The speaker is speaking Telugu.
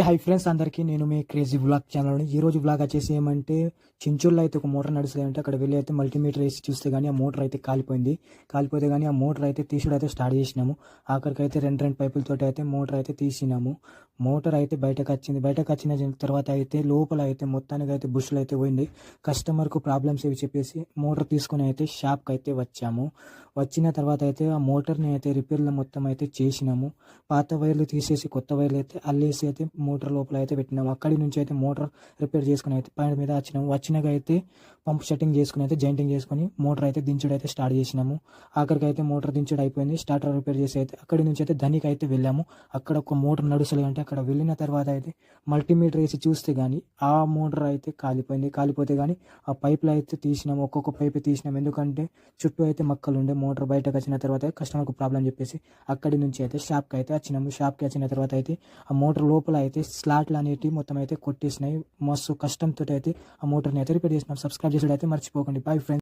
హై ఫ్రెండ్స్ అందరికీ నేను మీ క్రేజీ వ్లాగ్ ఛానల్ని ఈ రోజు వ్లాగ్ వచ్చేసి ఏమంటే చించోల్లో అయితే ఒక మోటార్ నడుస్తుంది. అక్కడ వెళ్ళి అయితే మల్టీమీటర్ వేసి చూస్తే కానీ ఆ మోటార్ అయితే కాలిపోతే కానీ ఆ మోటార్ అయితే తీసుడు అయితే స్టార్ట్ చేసినాము. ఆఖరికి అయితే రెండు పైపులతో అయితే మోటార్ అయితే తీసినాము. మోటార్ అయితే బయటకు వచ్చిన తర్వాత అయితే లోపల అయితే మొత్తానికి అయితే బుష్లు అయితే పోయింది. కస్టమర్కు ప్రాబ్లమ్స్ ఇవి చెప్పేసి మోటార్ తీసుకుని అయితే షాప్కి అయితే వచ్చాము. వచ్చిన తర్వాత అయితే ఆ మోటార్ని అయితే రిపేర్లు మొత్తం అయితే చేసినాము. పాత వైర్లు తీసేసి కొత్త వైర్లు అయితే అల్లేసి అయితే మోటార్ లోపల అయితే పెట్టినాము. అక్కడి నుంచి అయితే మోటార్ రిపేర్ చేసుకుని అయితే పైన మీద వచ్చినాక అయితే పంప్ సెట్టింగ్ చేసుకుని అయితే జాయింటింగ్ చేసుకుని మోటార్ అయితే దించుడు అయితే స్టార్ట్ చేసినాము. ఆఖరికి అయితే మోటార్ దించుడు అయిపోయింది. స్టార్టర్ రిపేర్ చేసి అయితే అక్కడి నుంచి అయితే ధనికి అయితే వెళ్ళాము. అక్కడ ఒక మోటార్ నడుసలే అంటే అక్కడ వెళ్ళిన తర్వాత అయితే మల్టీమీటర్ వేసి చూస్తే కానీ ఆ మోటార్ అయితే కాలిపోతే కానీ ఆ పైపులు అయితే తీసినాము. ఒక్కొక్క పైపు తీసినాము. ఎందుకంటే చుట్టూ అయితే మక్కలు ఉండే మోటార్ బయటకు వచ్చిన తర్వాత కస్టమర్కు ప్రాబ్లం చెప్పేసి అక్కడి నుంచి అయితే షాప్కి అయితే వచ్చినాము. షాప్కి వచ్చిన తర్వాత అయితే ఆ మోటార్ లోపల అయితే స్లాట్లు అనేటివి మొత్తం అయితే కొట్టేసినాయి. మస్తు కష్టంతో అయితే ఆ మోటార్ని అయితే రిపేర్ చేసినాం. సబ్స్క్రైబ్ చేసేది అయితే మర్చిపోకండి. Bye friends.